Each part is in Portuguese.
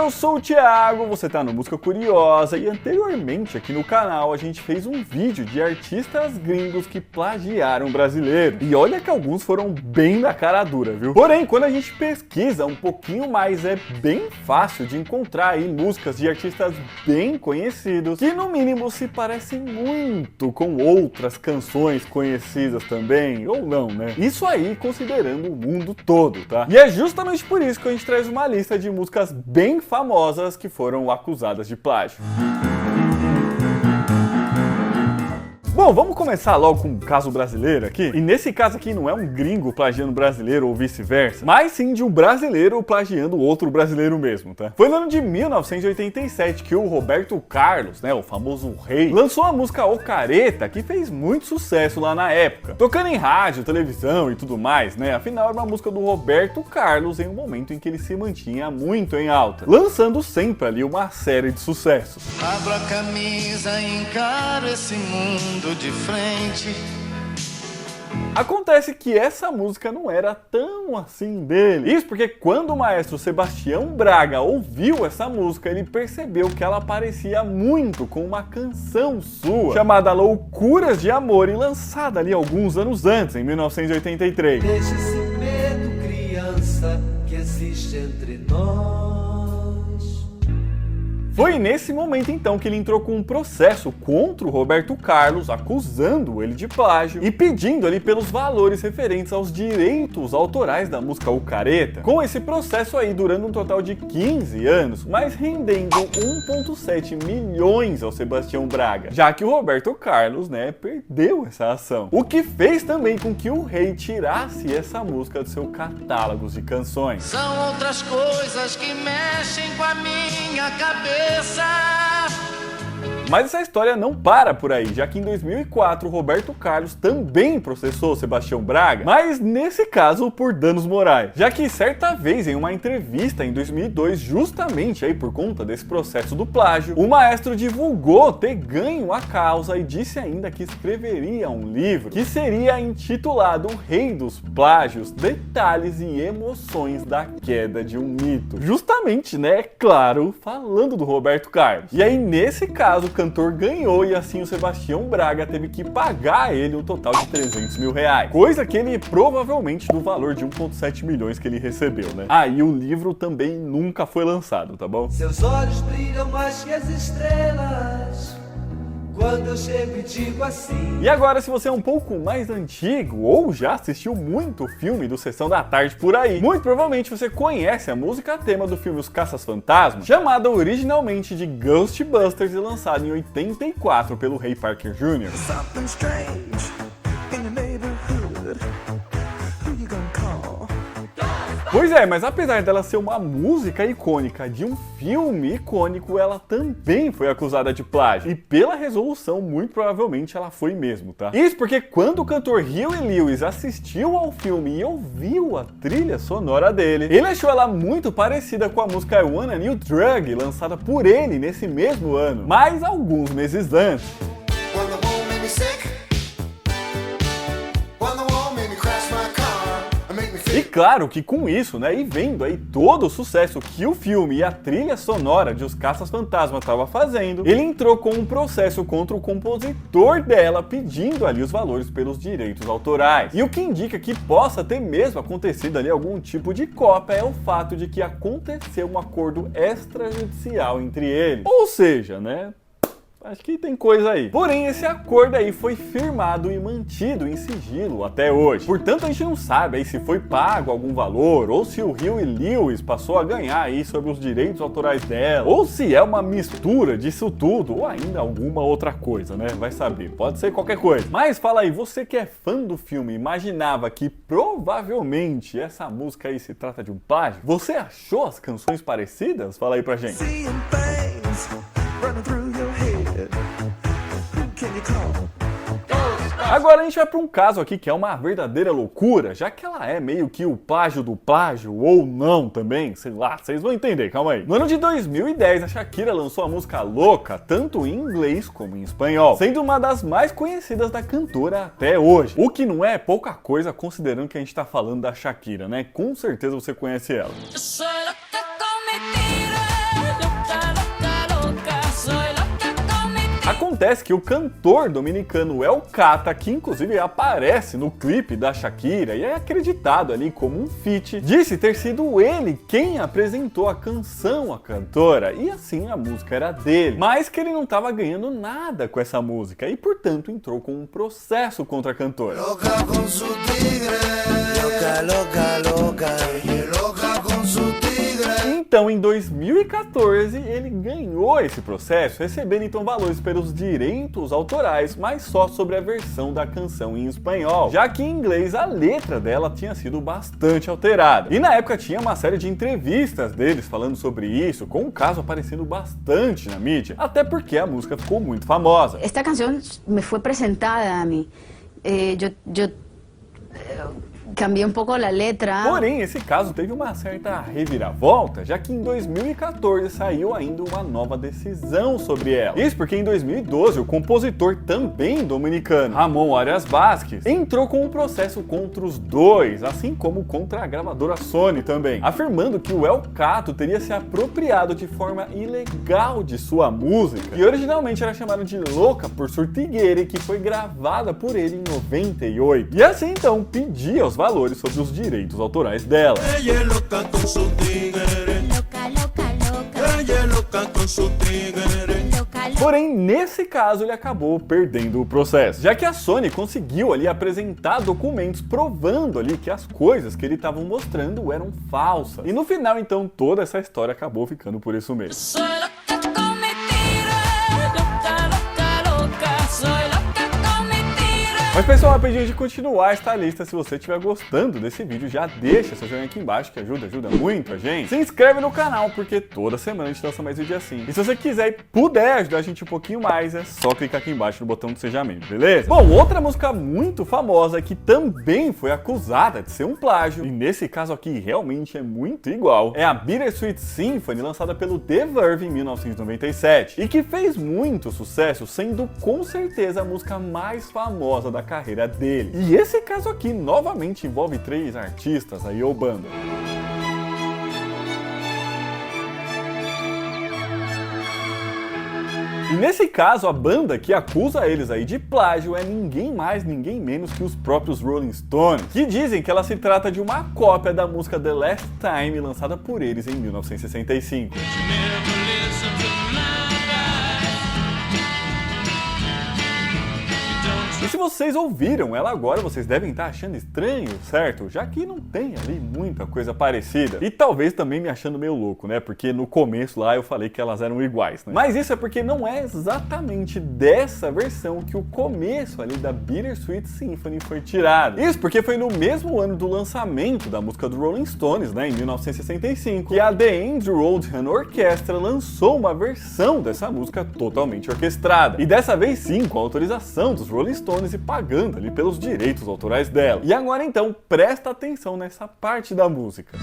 eu sou o Thiago, você tá no Música Curiosa e anteriormente aqui no canal a gente fez um vídeo de artistas gringos que plagiaram brasileiros. E olha que alguns foram bem da cara dura, viu? Porém, quando a gente pesquisa um pouquinho mais, é bem fácil de encontrar aí músicas de artistas bem conhecidos que no mínimo se parecem muito com outras canções conhecidas também, ou não, né? Isso aí considerando o mundo todo, tá? E é justamente por isso que a gente traz uma lista de músicas bem famosas que foram acusadas de plágio. Bom, vamos começar logo com um caso brasileiro aqui. E nesse caso aqui não é um gringo plagiando brasileiro ou vice-versa, mas sim de um brasileiro plagiando outro brasileiro mesmo, tá? Foi no ano de 1987 que o Roberto Carlos, né, o famoso rei, lançou a música O Careta, que fez muito sucesso lá na época, tocando em rádio, televisão e tudo mais, né? Afinal, era uma música do Roberto Carlos em um momento em que ele se mantinha muito em alta, lançando sempre ali uma série de sucessos. Abro a camisa e encaro esse mundo de frente. Acontece que essa música não era tão assim dele. Isso porque quando o maestro Sebastião Braga ouviu essa música, ele percebeu que ela parecia muito com uma canção sua, chamada Loucuras de Amor, e lançada ali alguns anos antes, em 1983. Deixa esse medo, criança, que existe entre nós. Foi nesse momento então que ele entrou com um processo contra o Roberto Carlos, acusando ele de plágio e pedindo ali pelos valores referentes aos direitos autorais da música O Careta. Com esse processo aí durando um total de 15 anos, mas rendendo 1,7 milhões ao Sebastião Braga, já que o Roberto Carlos, né, perdeu essa ação. O que fez também com que o rei tirasse essa música do seu catálogo de canções. São outras coisas que mexem com a minha cabeça. Mas essa história não para por aí, já que em 2004 o Roberto Carlos também processou Sebastião Braga, mas nesse caso por danos morais, já que certa vez em uma entrevista em 2002, justamente aí por conta desse processo do plágio, o maestro divulgou ter ganho a causa e disse ainda que escreveria um livro que seria intitulado O Rei dos Plágios, Detalhes e Emoções da Queda de um Mito. Justamente, né, claro, falando do Roberto Carlos. E aí nesse caso o cantor ganhou e assim o Sebastião Braga teve que pagar a ele um total de 300 mil reais. Coisa que ele provavelmente do valor de 1,7 milhões que ele recebeu, né? Ah, e o livro também nunca foi lançado, tá bom? Seus olhos brilham mais que as estrelas quando eu chego e digo assim. E agora, se você é um pouco mais antigo ou já assistiu muito filme do Sessão da Tarde por aí, muito provavelmente você conhece a música tema do filme Os Caça-Fantasmas, chamada originalmente de Ghostbusters e lançada em 84 pelo Ray Parker Jr. Something strange in the neighborhood. Who you gonna call? Pois é, mas apesar dela ser uma música icônica de um filme icônico, ela também foi acusada de plágio. E pela resolução, muito provavelmente ela foi mesmo, tá? Isso porque quando o cantor Huey Lewis assistiu ao filme e ouviu a trilha sonora dele, ele achou ela muito parecida com a música I Want a New Drug, lançada por ele nesse mesmo ano, mas alguns meses antes. E claro que com isso, né, e vendo aí todo o sucesso que o filme e a trilha sonora de Os Caça-Fantasmas estava fazendo, ele entrou com um processo contra o compositor dela, pedindo ali os valores pelos direitos autorais. E o que indica que possa ter mesmo acontecido ali algum tipo de cópia é o fato de que aconteceu um acordo extrajudicial entre eles. Ou seja, né, acho que tem coisa aí. Porém, esse acordo aí foi firmado e mantido em sigilo até hoje. Portanto, a gente não sabe aí se foi pago algum valor, ou se o Huey Lewis passou a ganhar aí sobre os direitos autorais dela, ou se é uma mistura disso tudo, ou ainda alguma outra coisa, né? Vai saber, pode ser qualquer coisa. Mas fala aí, você que é fã do filme, imaginava que provavelmente essa música aí se trata de um plágio? Você achou as canções parecidas? Fala aí pra gente. Seeing things running through your head. Who can you call? Agora a gente vai para um caso aqui que é uma verdadeira loucura, já que ela é meio que o plágio do plágio, ou não também, sei lá, vocês vão entender, calma aí. No ano de 2010, a Shakira lançou a música Louca, tanto em inglês como em espanhol, sendo uma das mais conhecidas da cantora até hoje. O que não é pouca coisa, considerando que a gente tá falando da Shakira, né? Com certeza você conhece ela. Yo soy loca con mi tira. Acontece que o cantor dominicano El Cata, que inclusive aparece no clipe da Shakira e é acreditado ali como um feat, disse ter sido ele quem apresentou a canção à cantora e assim a música era dele, mas que ele não estava ganhando nada com essa música e portanto entrou com um processo contra a cantora. Loca con su tigre, loca, loca, loca, loca con su tigre. Então, em 2014, ele ganhou esse processo, recebendo então valores pelos direitos autorais, mas só sobre a versão da canção em espanhol, já que em inglês a letra dela tinha sido bastante alterada. E na época tinha uma série de entrevistas deles falando sobre isso, com o caso aparecendo bastante na mídia, até porque a música ficou muito famosa. Esta canción me fue presentada a mí. Yo cambié un poco la letra. Porém, esse caso teve uma certa reviravolta, já que em 2014 saiu ainda uma nova decisão sobre ela. Isso porque em 2012 o compositor também dominicano, Ramon Arias Vázquez, entrou com um processo contra os dois, assim como contra a gravadora Sony também, afirmando que o El Cata teria se apropriado de forma ilegal de sua música, que originalmente era chamada de Louca por Sortigueira e que foi gravada por ele em 98. E assim então pedia aos valores sobre os direitos autorais dela. Ella es loca con su tigre. Loca, loca, loca. Ella es loca con su tigre. Loca, loca. Porém, nesse caso, ele acabou perdendo o processo, já que a Sony conseguiu ali apresentar documentos provando ali que as coisas que ele estava mostrando eram falsas. E no final, então, toda essa história acabou ficando por isso mesmo. Soy loca con mi tigre, loca, loca, loca, soy loca con mi tigre. Mas pessoal, rapidinho de continuar esta lista, se você estiver gostando desse vídeo, já deixa seu joinha aqui embaixo, que ajuda muito a gente. Se inscreve no canal, porque toda semana a gente lança mais vídeo assim. E se você quiser e puder ajudar a gente um pouquinho mais, é só clicar aqui embaixo no botão de Seja Membro, beleza? Bom, outra música muito famosa que também foi acusada de ser um plágio, e nesse caso aqui realmente é muito igual, é a Bittersweet Symphony, lançada pelo The Verve em 1997, e que fez muito sucesso, sendo com certeza a música mais famosa da carreira dele. E esse caso aqui novamente envolve 3 artistas aí ou banda. E nesse caso, a banda que acusa eles aí de plágio é ninguém mais, ninguém menos que os próprios Rolling Stones, que dizem que ela se trata de uma cópia da música The Last Time, lançada por eles em 1965. E se vocês ouviram ela agora, vocês devem estar achando estranho, certo? Já que não tem ali muita coisa parecida. E talvez também me achando meio louco, né? Porque no começo lá eu falei que elas eram iguais, né? Mas isso é porque não é exatamente dessa versão que o começo ali da Bittersweet Symphony foi tirado. Isso porque foi no mesmo ano do lançamento da música do Rolling Stones, né? Em 1965, que a The Andrew Oldham Orchestra lançou uma versão dessa música totalmente orquestrada. E dessa vez sim, com a autorização dos Rolling Stones e pagando ali pelos direitos autorais dela. E agora então, presta atenção nessa parte da música.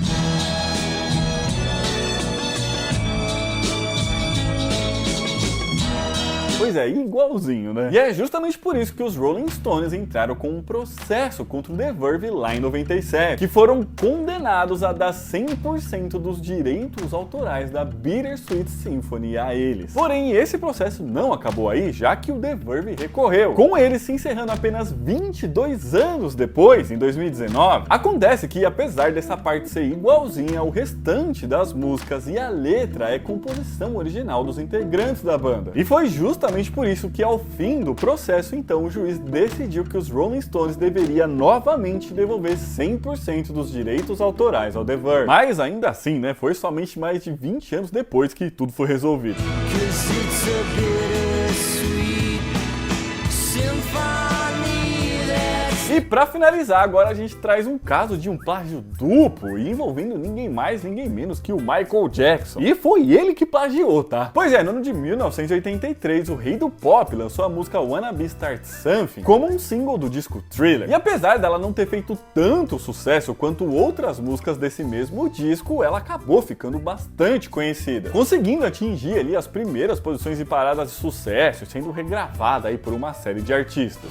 Pois é, igualzinho, né? E é justamente por isso que os Rolling Stones entraram com um processo contra o The Verve lá em 97, que foram condenados a dar 100% dos direitos autorais da Bittersweet Symphony a eles. Porém, esse processo não acabou aí, já que o The Verve recorreu, com ele se encerrando apenas 22 anos depois, em 2019. Acontece que, apesar dessa parte ser igualzinha ao restante das músicas e a letra é composição original dos integrantes da banda. E foi justamente por isso que ao fim do processo, então, o juiz decidiu que os Rolling Stones deveria novamente devolver 100% dos direitos autorais ao The Verve. Mas ainda assim, né, foi somente mais de 20 anos depois que tudo foi resolvido. E pra finalizar, agora a gente traz um caso de um plágio duplo e envolvendo ninguém mais, ninguém menos que o Michael Jackson. E foi ele que plagiou, tá? Pois é, no ano de 1983, o rei do pop lançou a música Wanna Be Start Something como um single do disco Thriller. E apesar dela não ter feito tanto sucesso quanto outras músicas desse mesmo disco, ela acabou ficando bastante conhecida, conseguindo atingir ali as primeiras posições em paradas de sucesso, sendo regravada aí por uma série de artistas.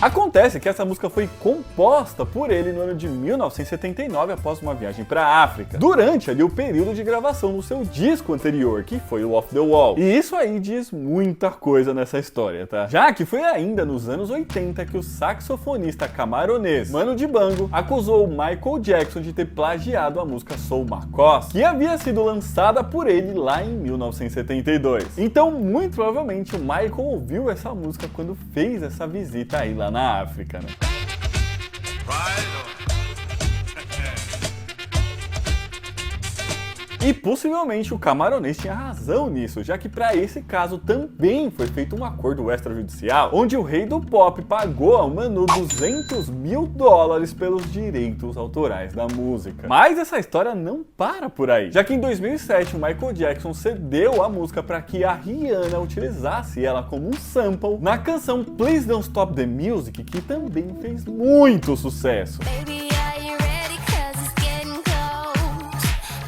Acontece que essa música foi composta por ele no ano de 1979 após uma viagem para a África, durante ali o período de gravação do seu disco anterior, que foi o Off the Wall. E isso aí diz muita coisa nessa história, tá? Já que foi ainda nos anos 80 que o saxofonista camaronês Manu Dibango acusou o Michael Jackson de ter plagiado a música Soul Macos, que havia sido lançada por ele lá em 1972. Então, muito provavelmente, o Michael ouviu essa música quando fez essa visita aí lá na África, né? E possivelmente o camaronês tinha razão nisso, já que para esse caso também foi feito um acordo extrajudicial, onde o rei do pop pagou ao Manu $200 mil pelos direitos autorais da música. Mas essa história não para por aí, já que em 2007 o Michael Jackson cedeu a música para que a Rihanna utilizasse ela como um sample na canção Please Don't Stop the Music, que também fez muito sucesso. Baby, are you ready? 'Cause it's getting cold.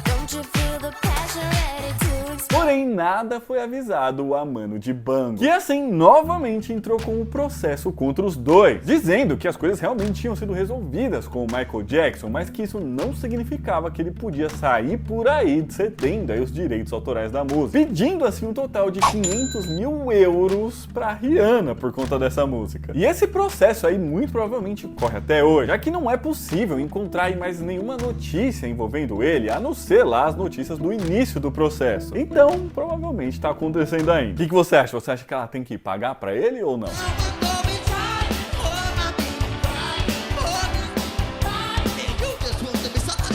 Don't you feel the passion ready to explode? Porém, nada foi avisado a Manu Dibango, que assim novamente entrou com um processo contra os dois, dizendo que as coisas realmente tinham sido resolvidas com o Michael Jackson, mas que isso não significava que ele podia sair por aí cedendo aí os direitos autorais da música, pedindo assim um total de 500 mil euros para Rihanna por conta dessa música. E esse processo aí muito provavelmente corre até hoje, já que não é possível encontrar aí mais nenhuma notícia envolvendo ele, a não ser lá as notícias do início do processo. Então, provavelmente tá acontecendo ainda. O que você acha? Você acha que ela tem que pagar pra ele ou não?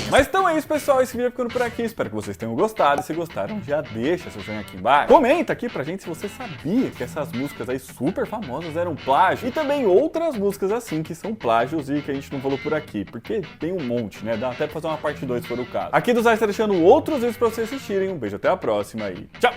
Mas então é isso, pessoal, esse vídeo vai ficando por aqui, espero que vocês tenham gostado. Se gostaram, já deixa seu joinha aqui embaixo. Comenta aqui pra gente se você sabia que essas músicas aí super famosas eram plágio, e também outras músicas assim que são plágios e que a gente não falou por aqui, porque tem um monte, né? Dá até pra fazer uma parte 2 se for o caso. Aqui do Zay está deixando outros vídeos pra vocês assistirem. Um beijo, até a próxima e tchau!